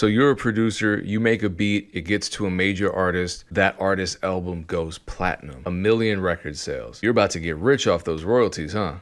So you're a producer, you make a beat, it gets to a major artist, that artist's album goes platinum, 1 million record sales. You're about to get rich off those royalties, huh?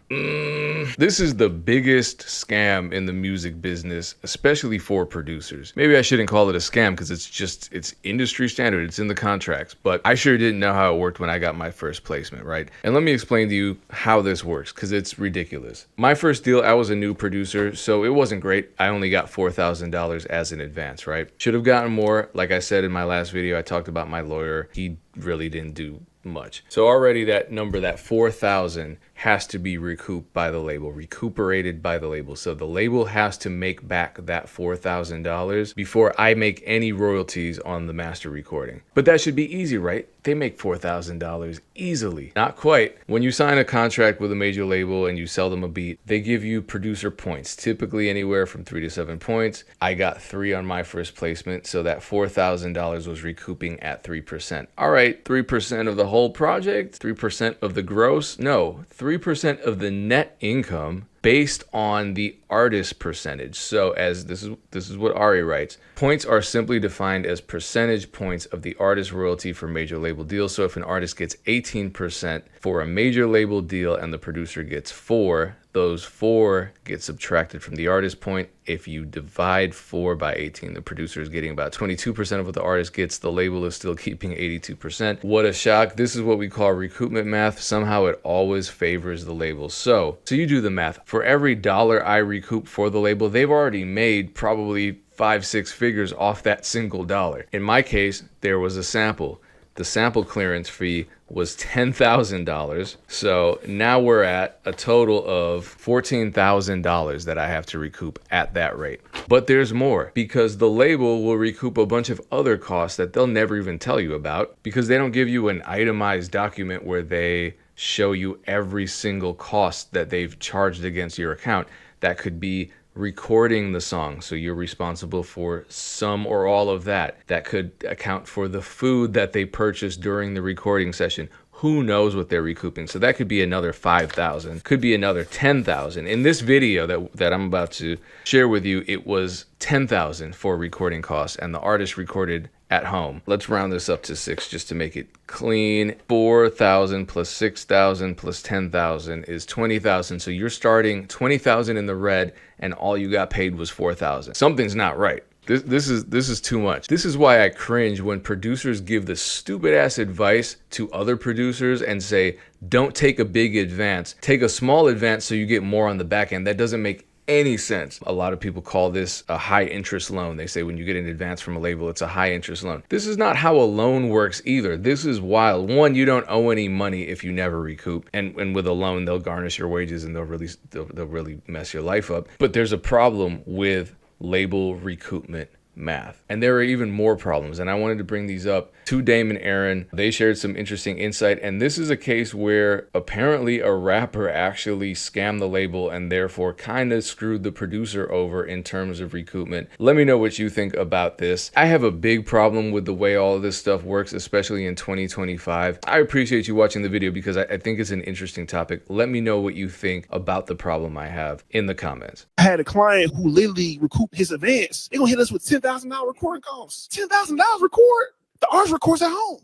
This is the biggest scam in the music business, especially for producers. Maybe I shouldn't call it a scam because it's industry standard, it's in the contracts, but I sure didn't know how it worked when I got my first placement, right? And let me explain to you how this works because it's ridiculous. My first deal, I was a new producer, so it wasn't great. I only got $4,000 as an advance, right? Should have gotten more. Like I said in my last video, I talked about my lawyer. He really didn't do much. So already that number, that 4,000, has to be recouped by the label, recuperated by the label. So the label has to make back that $4,000 before I make any royalties on the master recording. But that should be easy, right? They make $4,000 easily. Not quite. When you sign a contract with a major label and you sell them a beat, they give you producer points, typically anywhere from 3 to 7 points. I got 3 on my first placement, so that $4,000 was recouping at 3%. All right, 3% of the whole project, 3% of the gross? No, 3% of the net income based on the artist percentage. So as this is what Ari writes, points are simply defined as percentage points of the artist royalty for major label deals. So if an artist gets 18% for a major label deal and the producer gets 4, those 4 get subtracted from the artist point. If you divide 4 by 18, the producer is getting about 22% of what the artist gets. The label is still keeping 82%. What a shock. This is what we call recoupment math. Somehow it always favors the label. So you do the math. For every dollar I recoup for the label, they've already made probably 5-6 figures off that single dollar. In my case, there was a sample. The sample clearance fee was $10,000. So now we're at a total of $14,000 that I have to recoup at that rate. But there's more, because the label will recoup a bunch of other costs that they'll never even tell you about, because they don't give you an itemized document where they show you every single cost that they've charged against your account. That could be recording the song, so you're responsible for some or all of that. That could account for the food that they purchased during the recording session. Who knows what they're recouping? So that could be another 5,000, could be another 10,000. In this video that I'm about to share with you, it was 10,000 for recording costs, and the artist recorded at home. Let's round this up to 6 just to make it clean. 4,000 plus 6,000 plus 10,000 is 20,000. So you're starting 20,000 in the red and all you got paid was 4,000. Something's not right. This is too much. This is why I cringe when producers give the stupid ass advice to other producers and say, don't take a big advance, take a small advance so you get more on the back end. That doesn't make any sense. A lot of people call this a high interest loan. They say when you get an advance from a label, it's a high interest loan. This is not how a loan works either. This is wild. One, you don't owe any money if you never recoup. And with a loan, they'll garnish your wages and they'll really mess your life up. But there's a problem with label recoupment math. And there are even more problems, and I wanted to bring these up to Dame and Erinn. They shared some interesting insight, and this is a case where apparently a rapper actually scammed the label and therefore kind of screwed the producer over in terms of recoupment. Let me know what you think about this. I have a big problem with the way all of this stuff works, especially in 2025. I appreciate you watching the video because I think it's an interesting topic. Let me know what you think about the problem I have in the comments. I had a client who literally recouped his advance. They're gonna hit us with $10,000 recording costs. $10,000 record? The artist records at home.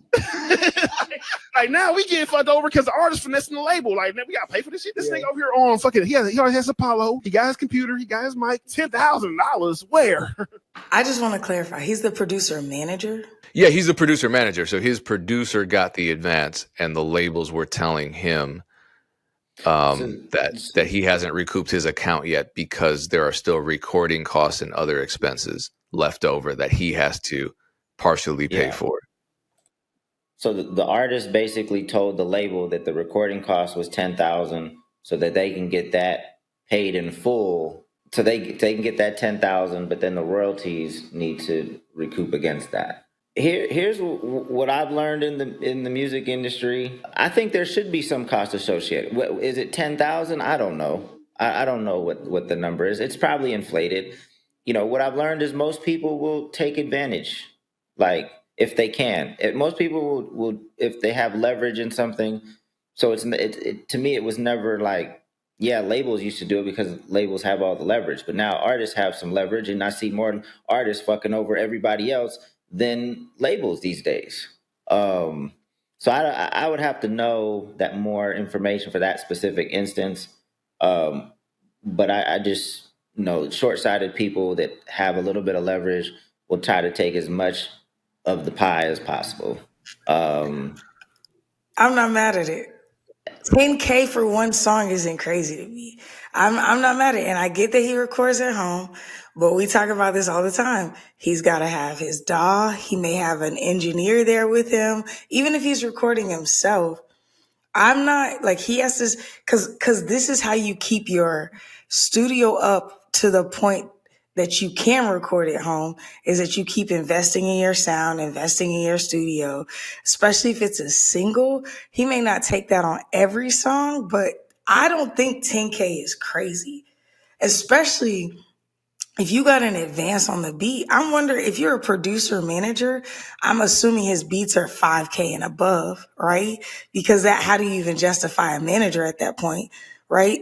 like now we getting fucked over because the artist finessing the label. Like, man, we gotta pay for this shit. This thing over here on fucking, he already has Apollo. He got his computer. He got his mic. $10,000. Where? I just want to clarify. He's the producer manager? Yeah, he's the producer manager. So his producer got the advance and the labels were telling him that he hasn't recouped his account yet because there are still recording costs and other expenses left over that he has to partially pay for. So the artist basically told the label that the recording cost was $10,000 so that they can get that paid in full. So they can get that $10,000, but then the royalties need to recoup against that. Here's what I've learned in the music industry. I think there should be some cost associated. Is it 10,000? I don't know. I don't know what the number is. It's probably inflated. You know, what I've learned is most people will take advantage, like if they can. Most people will if they have leverage in something. So to me, it was never like yeah, labels used to do it because labels have all the leverage, but now artists have some leverage, and I see more artists fucking over everybody else than labels these days. Um, so I would have to know that more information for that specific instance. Um, but I just know short-sighted people that have a little bit of leverage will try to take as much of the pie as possible. Um, I'm not mad at it. 10K for one song isn't crazy to me. I'm not mad at it. And I get that he records at home, but we talk about this all the time. He's got to have his DAW. He may have an engineer there with him. Even if he's recording himself, I'm not like he has this because this is how you keep your studio up to the point that you can record at home is that you keep investing in your sound, investing in your studio, especially if it's a single. He may not take that on every song, but I don't think 10K is crazy, especially if you got an advance on the beat. I'm wondering if you're a producer manager, I'm assuming his beats are 5K and above, right? Because how do you even justify a manager at that point, right?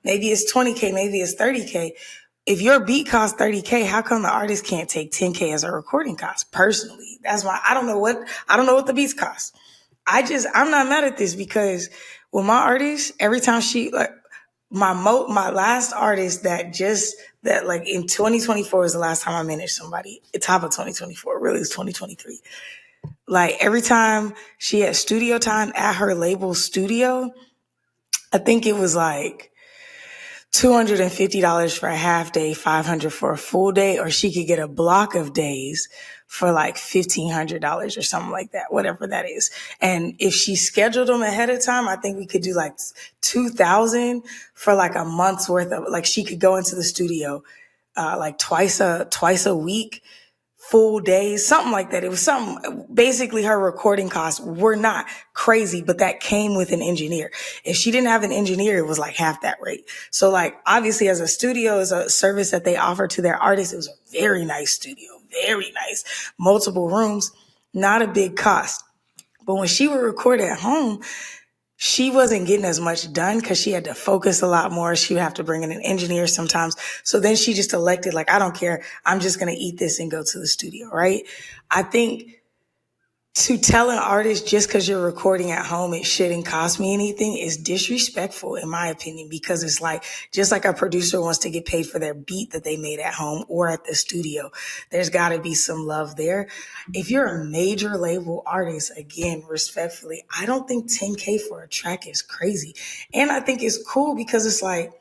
Maybe it's 20K, maybe it's 30K. If your beat costs 30K, how come the artist can't take 10K as a recording cost? Personally, that's why I don't know what the beats cost. I'm not mad at this because with my artist, every time she like my last artist that like in 2024 is the last time I managed somebody. It's top of 2024, really it's 2023. Like every time she had studio time at her label studio, I think it was like $250 for a half day, $500 for a full day, or she could get a block of days for like $1,500 or something like that, whatever that is. And if she scheduled them ahead of time, I think we could do like 2,000 for like a month's worth of, like she could go into the studio like twice a week, full days, something like that. It was something, basically her recording costs were not crazy, but that came with an engineer. If she didn't have an engineer, it was like half that rate. So like, obviously as a studio, as a service that they offer to their artists, it was a very nice studio, very nice, multiple rooms, not a big cost. But when she would record at home, she wasn't getting as much done because she had to focus a lot more. She would have to bring in an engineer sometimes. So then she just elected, like, I don't care. I'm just going to eat this and go to the studio, right? I think to tell an artist just because you're recording at home, it shouldn't cost me anything is disrespectful, in my opinion, because it's like, just like a producer wants to get paid for their beat that they made at home or at the studio, there's got to be some love there. If you're a major label artist, again, respectfully, I don't think 10K for a track is crazy. And I think it's cool because it's like,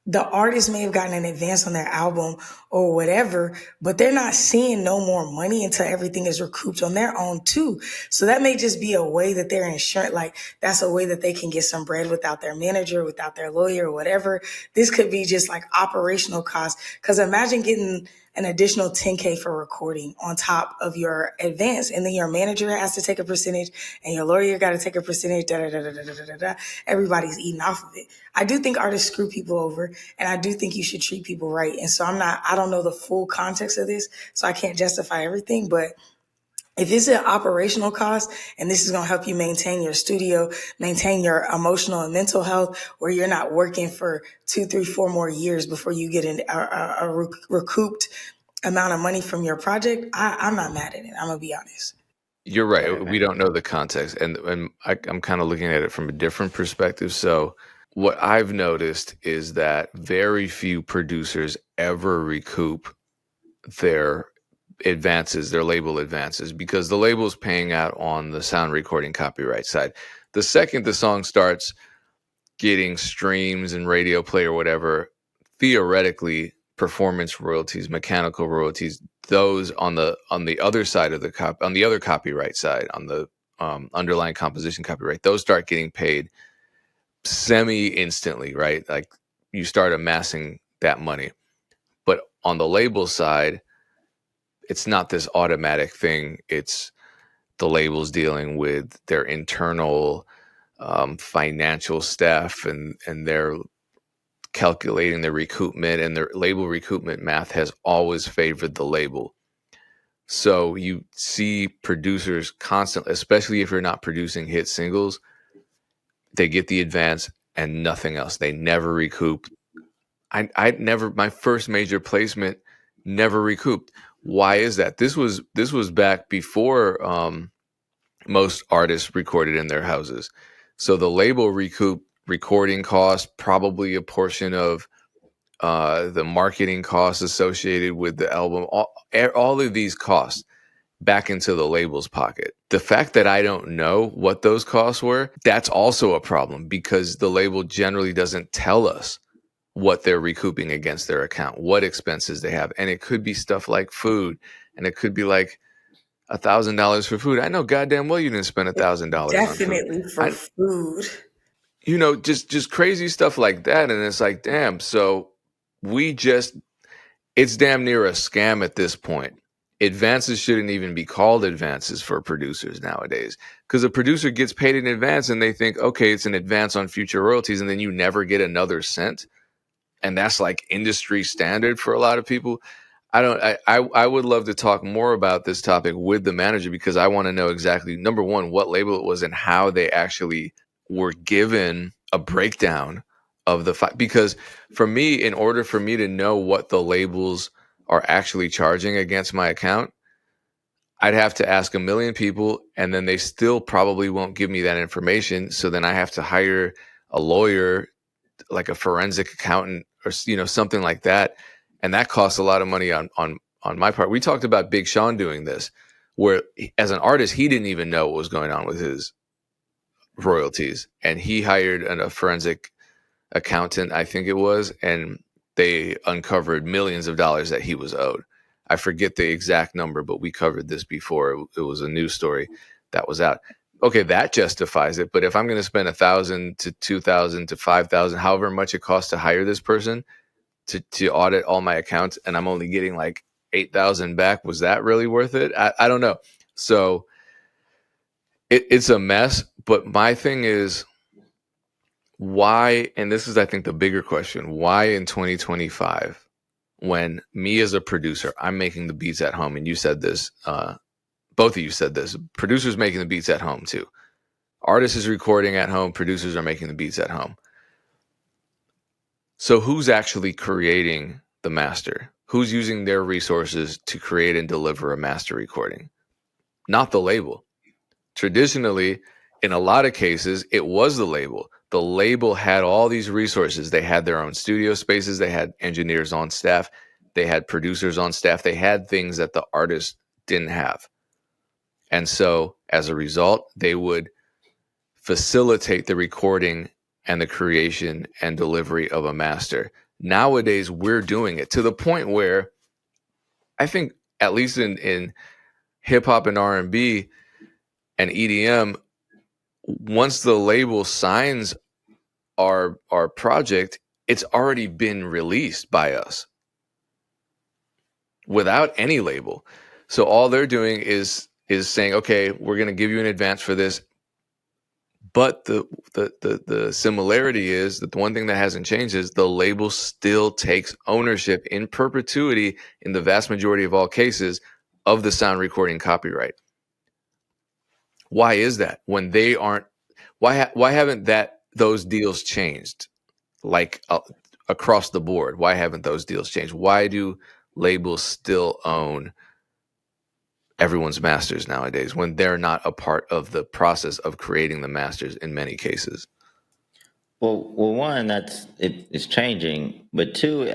the artist may have gotten an advance on their album or whatever, but they're not seeing no more money until everything is recouped on their own too. So that may just be a way that they're insured. Like that's a way that they can get some bread without their manager, without their lawyer or whatever. This could be just like operational costs. Cause imagine getting an additional 10K for recording on top of your advance. And then your manager has to take a percentage and your lawyer got to take a percentage. Da, da, da, da, da, da, da, da. Everybody's eating off of it. I do think artists screw people over and I do think you should treat people right. And so I don't know the full context of this, so I can't justify everything, but if it's an operational cost and this is going to help you maintain your studio, maintain your emotional and mental health, where you're not working for 2, 3, 4 more years before you get a recouped amount of money from your project, I'm not mad at it. I'm going to be honest. You're right. We don't know the context, and I'm kind of looking at it from a different perspective. So what I've noticed is that very few producers ever recoup their advances, their label advances, because the label's paying out on the sound recording copyright side. The second the song starts getting streams and radio play or whatever, theoretically, performance royalties, mechanical royalties, those on the other side of the on the other copyright side, on the underlying composition copyright, those start getting paid semi instantly, right? Like you start amassing that money. But on the label side, it's not this automatic thing. It's the labels dealing with their internal financial staff and they're calculating the recoupment, and their label recoupment math has always favored the label. So you see producers constantly, especially if you're not producing hit singles, they get the advance and nothing else. They never recoup. I never, my first major placement never recouped. Why is that? This was back before most artists recorded in their houses. So the label recouped recording costs, probably a portion of the marketing costs associated with the album, all of these costs back into the label's pocket. The fact that I don't know what those costs were, that's also a problem because the label generally doesn't tell us what they're recouping against their account, what expenses they have. And it could be stuff like food, and it could be like $1,000 for food. I know goddamn well you didn't spend $1,000 on food. Definitely for food. Just crazy stuff like that. And it's like, damn, so it's damn near a scam at this point. Advances shouldn't even be called advances for producers nowadays, because a producer gets paid in advance and they think, okay, it's an advance on future royalties, and then you never get another cent. And that's like industry standard for a lot of people. I would love to talk more about this topic with the manager, because I want to know exactly, number one, what label it was and how they actually were given a breakdown of the because for me, in order for me to know what the labels are actually charging against my account, I'd have to ask a million people, and then they still probably won't give me that information. So then I have to hire a lawyer, like a forensic accountant or something like that, and that costs a lot of money on my part. We talked about Big Sean doing this, where as an artist he didn't even know what was going on with his royalties, and he hired a forensic accountant, I think it was, and they uncovered millions of dollars that he was owed. I forget the exact number, but we covered this before. It was a news story that was out. Okay, that justifies it. But if I'm going to spend $1,000 to $2,000 to $5,000, however much it costs to hire this person to audit all my accounts, and I'm only getting like 8,000 back, was that really worth it? I don't know. So it's a mess. But my thing is, why, and this is, I think, the bigger question, why in 2025, when me as a producer, I'm making the beats at home, and you said this, both of you said this, producers making the beats at home too. Artists is recording at home, producers are making the beats at home. So who's actually creating the master? Who's using their resources to create and deliver a master recording? Not the label. Traditionally, in a lot of cases, it was the label. The label had all these resources. They had their own studio spaces. They had engineers on staff. They had producers on staff. They had things that the artist didn't have. And so as a result, they would facilitate the recording and the creation and delivery of a master. Nowadays, we're doing it to the point where I think, at least in hip hop and R&B and EDM, once the label signs our project, it's already been released by us without any label. So all they're doing is saying, okay, we're going to give you an advance for this. But the similarity is that the one thing that hasn't changed is the label still takes ownership in perpetuity in the vast majority of all cases of the sound recording copyright. Why is that? When they aren't, why haven't those deals changed? Like across the board, why haven't those deals changed? Why do labels still own everyone's masters nowadays when they're not a part of the process of creating the masters in many cases? Well, one, it's changing, but two,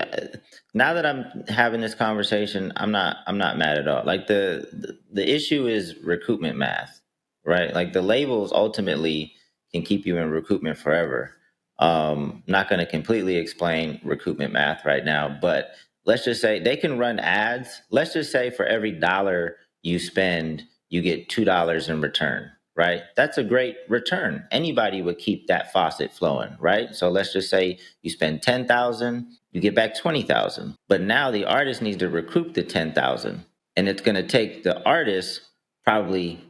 now that I'm having this conversation, I'm not mad at all. Like the issue is recoupment math, right? Like the labels ultimately can keep you in recoupment forever. Not going to completely explain recoupment math right now, but let's just say they can run ads. Let's just say for every dollar you spend, you get $2 in return. Right? That's a great return. Anybody would keep that faucet flowing, right? So let's just say you spend 10,000, you get back 20,000. But now the artist needs to recoup the 10,000, and it's going to take the artist probably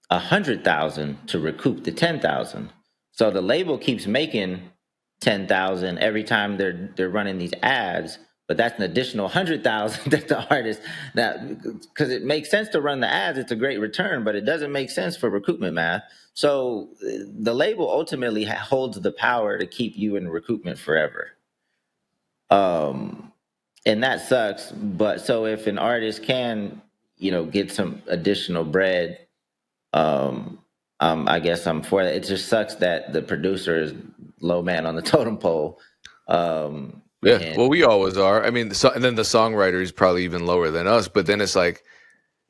100,000 to recoup the 10,000. So the label keeps making 10,000 every time they're running these ads, but that's an additional 100,000 that the artist, that, because it makes sense to run the ads, it's a great return, but it doesn't make sense for recoupment math. So the label ultimately holds the power to keep you in recoupment forever. And that sucks. But so if an artist can, get some additional bread, I guess I'm for that. It just sucks that the producer is low man on the totem pole. Yeah, well, we always are. I mean, and then the songwriter is probably even lower than us. But then it's like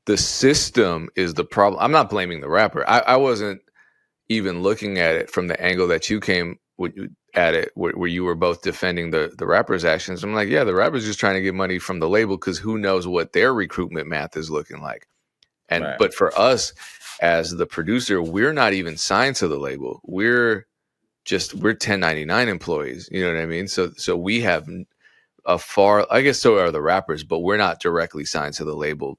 the system is the problem. I'm not blaming the rapper. I wasn't even looking at it from the angle that you came at it, where you were both defending the rapper's actions. I'm like, yeah, the rapper's just trying to get money from the label because who knows what their recruitment math is looking like. And Right. But for us as the producer, we're not even signed to the label. We're 1099 employees. You know what I mean? So we have I guess so are the rappers, but we're not directly signed to the label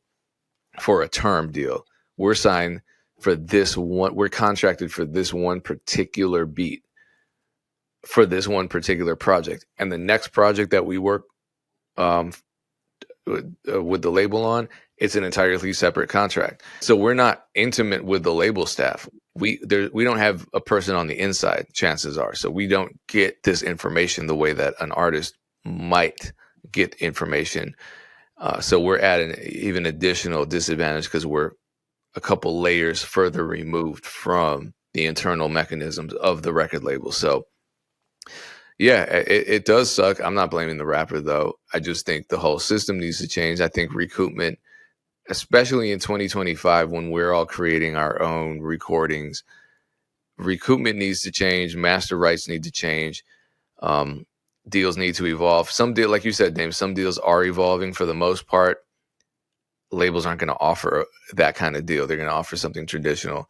for a term deal. We're signed for this one. We're contracted for this one particular beat for this one particular project. And the next project that we work with the label on, it's an entirely separate contract. So we're not intimate with the label staff. We don't have a person on the inside, chances are. So we don't get this information the way that an artist might get information. So we're at an even additional disadvantage because we're a couple layers further removed from the internal mechanisms of the record label. So yeah, it does suck. I'm not blaming the rapper, though. I just think the whole system needs to change. I think recoupment, especially in 2025, when we're all creating our own recordings, recoupment needs to change. Master rights need to change. Deals need to evolve. Like you said, Dame, some deals are evolving for the most part. Labels aren't going to offer that kind of deal. They're going to offer something traditional.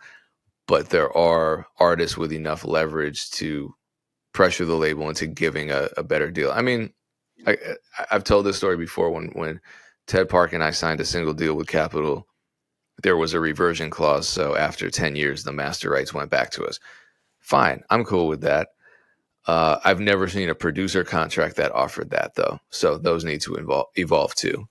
But there are artists with enough leverage to pressure the label into giving a better deal. I mean, I've told this story before. When Ted Park and I signed a single deal with Capitol, there was a reversion clause. So after 10 years, the master rights went back to us. Fine. I'm cool with that. I've never seen a producer contract that offered that, though. So those need to evolve too.